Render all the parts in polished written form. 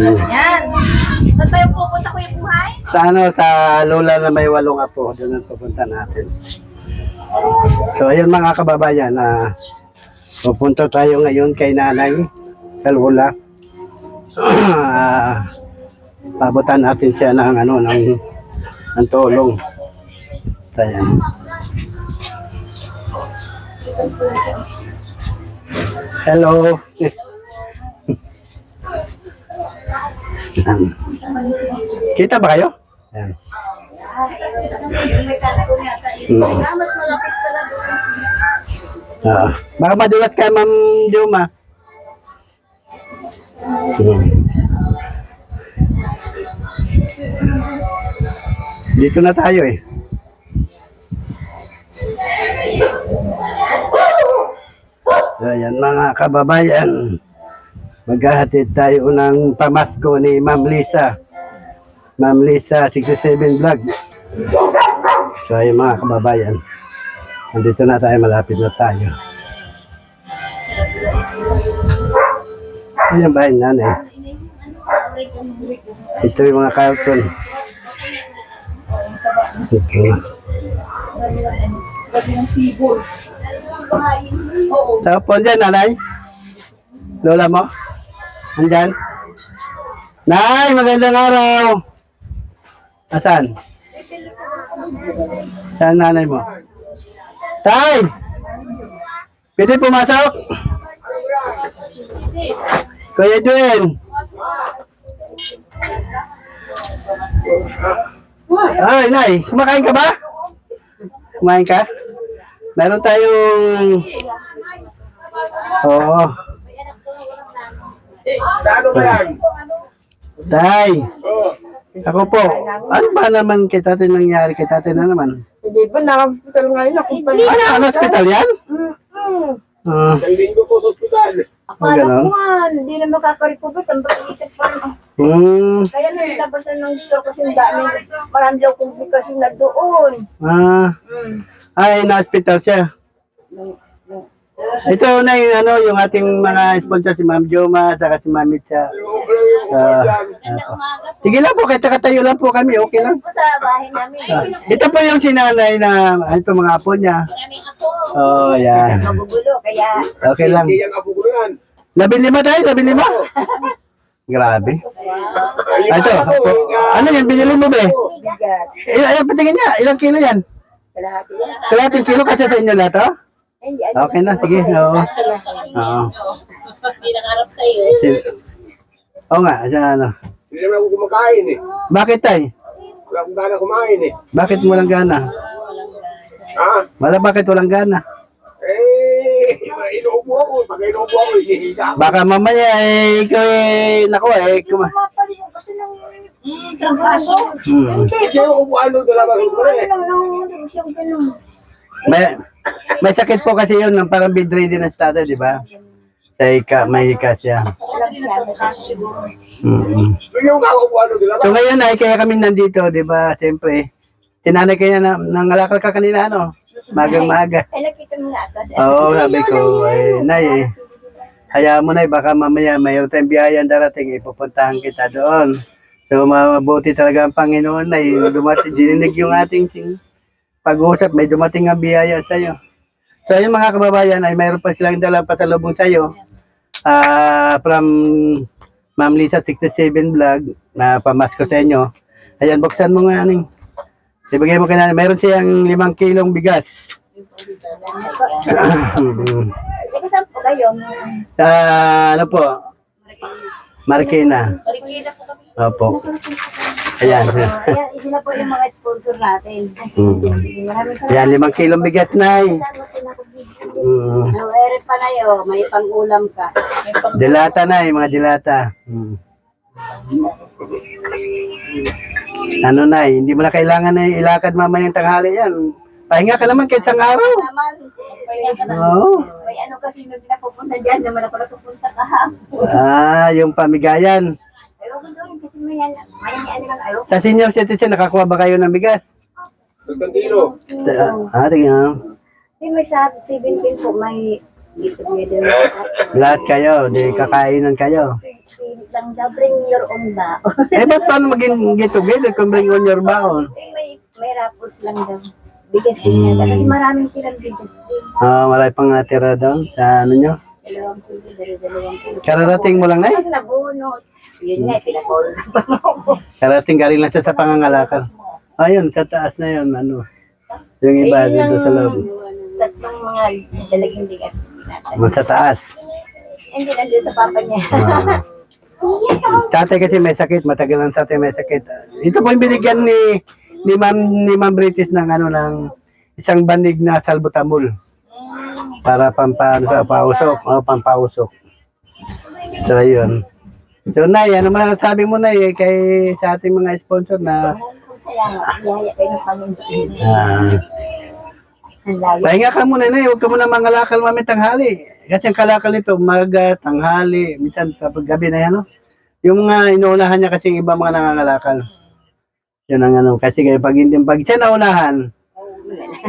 Yan. Saan tayo pupunta, Kuya Buhay? Sa ano, sa Lola na may 8 apo, doon ang pupunta natin. So ayun mga kababayan, pupunta tayo ngayon kay nanay, sa Lola. Pabutan natin siya ng ano, ng tulong. Ayan. Hello. Kita ba kayo? Ayan. Baka madulat ka, Ma'am Juma. Dito na tayo eh. Ayan mga kababayan, maghahatid tayo ng pamasko ni Ma'am Lisa. Ma'am Lisa 67 Vlog. So ayun mga kababayan, nandito na tayo, malapit na tayo. Ayan ba yung nanay? Ito yung mga karton. Ito. Tapos dyan, nanay? Lola mo? Andyan? Nay, magandang araw! Asan? Saan nanay mo? Tay! Pwede pumasok? Kuya Edwin! Ay, nay, kumakain ka ba? Kumain ka? Meron tayong... Oo. Ano ba yan? Tay! Ako po, ano ba naman kay tatay nangyari kay tatay na naman? Hindi ba, naka-hospital ngayon ako pa rin. Ano hospital yan? Isang linggo ko sa ospital. Akala ganon? ko nga, hindi na makaka-recover, tambak-itik pa rin. Kaya nalabasan ng doktor kasi ang dami, marami daw komplikasyon na doon. Ay, na-hospital siya. Ito na yung, ano, yung ating mga sponsor, si Ma'am Joma, saka si Ma'am Mitcha. Sige lang po, kahit tayo lang po kami, okay lang. Ito sa bahay namin. Ito po yung sinanay na, ito mga apo niya. Oh, yan. Magugulo, kaya Okay lang. Hindi yan apo ko na yan. 15 tayo, 15. Grabe. Ito, ano yan, binili mo ba eh? bigas. Ayan, patingin niya, ilang kilo yan? Kalahati yan. Kalating kilo kasi sa inyo lahat, oh? Hindi, ano Okay na, sige. Oo. Oo. Hindi nangarap sa'yo. Oo nga, ano. Hindi naman ako kumakain eh. Bakit tay? Wala akong gana kumain eh. Bakit walang gana? Ha? Bakit walang gana? Inuubo ako. Pag inuubo ako, hihiga ako. Baka mamaya ikaw naku mapali yung kasi ng Trangkaso. Kasi yung upuan doon talaga ko eh. siyang ganun. may sakit po kasi yun, parang bedridden na si tatay, di ba? May hika siya. Yung kakaupuan doon talaga. So ngayon ay kaya kami nandito, di ba? Siyempre, tinanay kaya nangalakal ka kanina, ano? Magang-maga. Ay, nakita mo na ito. Oo, sabi ko, nay, hayaan mo na, baka mamaya mayroon tayong biyayang darating, ipupuntahan kita doon. So, mabuti talaga ang Panginoon na dininig yung ating pag-uusap, may dumating ang biyaya sa'yo. So, yung mga kababayan ay mayroon pa silang dalang pasalubong sa'yo from Ma'am Lisa 67 Vlog na pamasko sa inyo. Ayan, buksan mo nga, aning. Ibigay mo kanina, mayroon siyang 5 kilong bigas. Ika saan po kayo? Ano po? Marikina. Marikina po kami. Opo. Ayan. Ayan, isa na po yung mga sponsor natin. Maraming salamat. Ayan, 5 kilong bigas na eh. Ere pa na yun, may pang-ulam ka. Dilata na eh, mga dilata. Ano na eh, hindi mo na kailangan na ilakad mamayang tanghali yan. Pahinga ka naman kahit isang araw. Naman, Oo. may ano kasi nung pinapupunta dyan, naman ako napupunta kahapon. Yung pamigayan. Ayaw ko doon kasi may ano lang, ayaw ko. Sa senior citizen, nakakuha ba kayo ng bigas? 10 kilo. Tingnan. May sa 17 po, may dito may doon. Lahat kayo, di kakainan kayo. Spirit lang daw, bring your own baon. Eh, ba't paano maging get together kung bring on your baon? May rapos lang daw. Bigas din yata. Kasi maraming silang bigas din. Marami pang natira doon sa ano nyo. 2 kilo, dalawang kilo. Kararating mo lang, Nay? Pag nabunot. Yun nga, pinapaulo sa pangaw. Karating galing lang siya sa pangangalakal. Ayun, sa taas na yun, ano. Yung iba Ayun dito lang, sa loob. tatlong mga dalaging bigat. Sa taas. Hindi nandiyo sa papa niya. Tatay kasi may sakit, matagal lang tatay may sakit. Ito po yung binigyan ni Ma'am British ng ano ng isang banig na salbutamol para pampausok, pampausok. So ayun. So Nay, ano masasabi mo Nay kay sa ating mga sponsor na Salamat. Yaya kayo ng Panginoon. Ang layo. pahinga ka muna Nay, huwag ka muna mangalakal mamit tanghali. Kasi ang kalakal nito, umaga, tanghali, minsan kapag gabi na yan, no? Yung mga inuunahan niya kasi yung iba mga nangangalakal. Yun ang ano, kasi pag siya naunahan,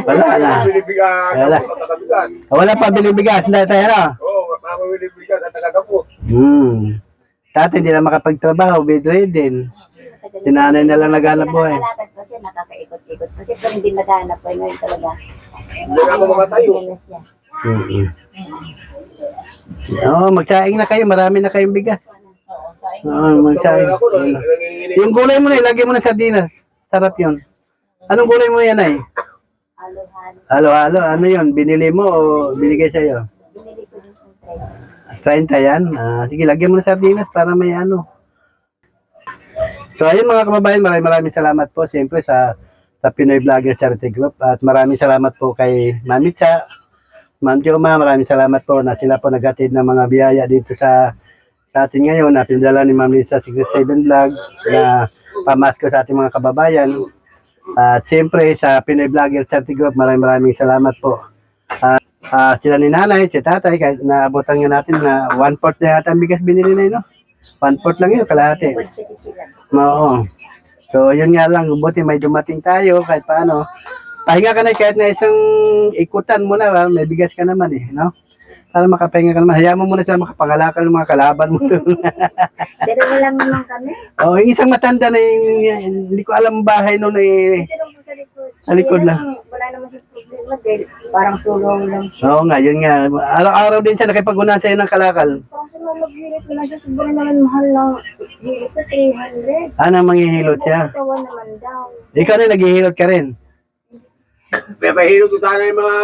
wala na. Binibigas, Wala. ako tatagabigan. Wala pa bilibigas, dahil tayo, no? Oo, ako binibigas at tagagapo. Dati hindi na makapagtrabaho, bedridden. Si nanay na lang naghanap buhay. Nakakalakad pa siya, nakakaikot-ikot pa siya, pero hindi naghanap buhay ngayon talaga. Hindi na ako makatayo. Ano siya. Magsaing na kayo, marami na kayong bigas. Magsaing. Ako, nanginginig. Yung gulay mo na, ilagay mo na sardinas. Sarap yun. Anong gulay mo yan ay? Halo-halo. Halo-halo, ano yun? Binili mo o binigay sa'yo? Binili ko din ng 30 yan? Sige, lagyan mo na sardinas para may ano. So ayun mga kababayan, maraming salamat po siyempre sa Pinoy Vlogger Charity Group at maraming salamat po kay Mami Cha, Ma'am Joma, maraming salamat po na sila po naghatid ng mga biyaya dito sa atin ngayon na pinadala ni Ma'am Lisa 67 Vlog na pamasko sa ating mga kababayan. At siyempre sa Pinoy Vlogger Charity Group, maraming salamat po. Sila ni nanay, si tatay, kahit naabotan nyo natin na 1/4 na yata ang bigas binili na yun, no? 1/4 lang yun, kalahati. budget sila. Oo. So, yun nga lang, buti may dumating tayo kahit paano. Pahinga ka na kahit na isang ikutan mo na, may bigas ka naman eh, no? Para makapahinga ka naman. Hayaan mo muna sila makapangalakal ng mga kalaban mo doon. Pero lang naman kami. Yung isang matanda na hindi ko alam bahay noon eh. Dito lang po sa likod. Sa likod Kaya lang. Wala naman siya problema dahil parang sulong lang siya. Oo nga, yun nga. Araw-araw din siya nakipag-unahan sa'yo ng kalakal. Kasi mag-hilit na siya, sobrang naman mahal ng hilit sa 300. Manghihilot siya. Katawan naman daw. Ikaw na naghihilot ka rin. May mahirap ko sana yung mga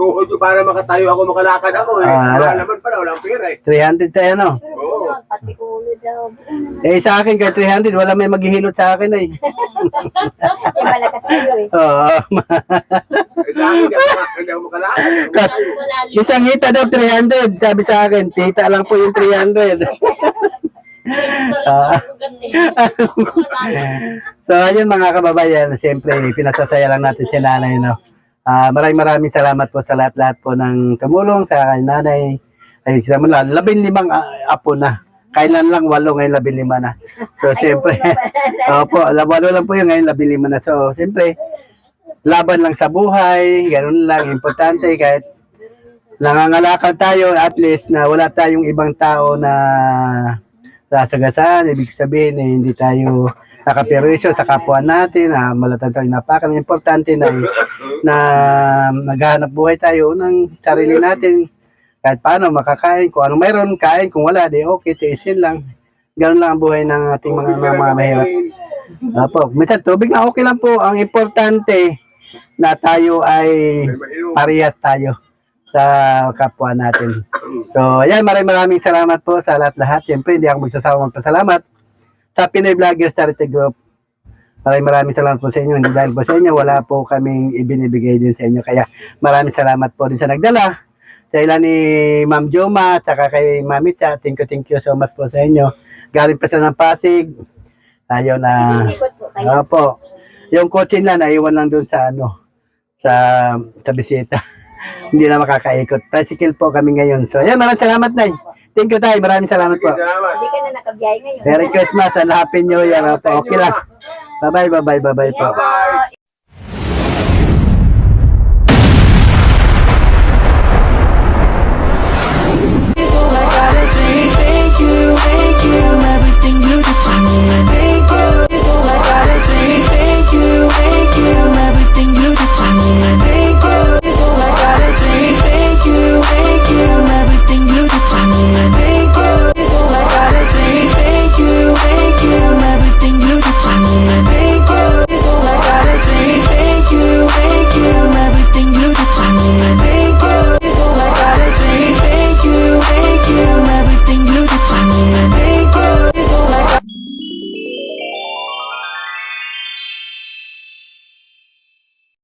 tuhod ko para makatayo ako, makalakad ako eh. Wala naman pala, walang pera eh. 300 tayo, no? Oo. Pati ulo daw. Sa akin, kay 300, wala may maghihilot sa akin eh. Eh, malakas kayo eh. Oo. Sa akin, hindi ako makalakad. Hindi ako makatayo. Isang hita daw 300, sabi sa akin, tita lang po yung 300. So ayun mga kababayan, siyempre pinasasaya lang natin si nanay, no? Maraming salamat po sa lahat-lahat po ng tumulong sa kay nanay. Ay, kita mo lang, 15 apo na. Kailan lang 8, ngayon 15 na. So siyempre, opo, 8 lang po yung ngayon 15 na. So siyempre, laban lang sa buhay, ganun lang, importante kahit nangangalakal tayo, at least na wala tayong ibang tao na sasagasaan, ibig sabihin eh, hindi tayo nakaperwisyo sa kapwa natin, malatang tayo napakan. Importante na naghahanap buhay tayo ng sarili natin. Kahit paano makakain, kung ano mayroon, kain, kung wala, di okay, tiisin lang. Ganun lang ang buhay ng ating mga mahirap. Opo, minsan tubig na okay lang po. Ang importante na tayo ay parehas tayo sa kapwa natin. So, ayan, maraming salamat po sa lahat-lahat. Siyempre, hindi ako magsasawang magpasalamat sa Pinoy Vloggers Charity Group. Maraming salamat po sa inyo. Hindi dahil po sa inyo, wala po kaming ibinibigay din sa inyo. Kaya maraming salamat po din sa nagdala. Sa ilan ni Ma'am Joma, saka kay Mami Cha. Thank you so much po sa inyo. Galing pa sa ng Pasig. Ayun na. Ikot po kayo. Opo. Yung kotse na, naiwan lang doon sa sa bisita. Hindi na makakaikot. Tricycle po kami ngayon. So, ayan, maraming salamat, Nay. Thank you, Tay. Maraming salamat po. Salamat. Hindi ka na nakabiyahe ngayon. Merry Christmas and Happy New Year. Opo, okay lang. Bye-bye po.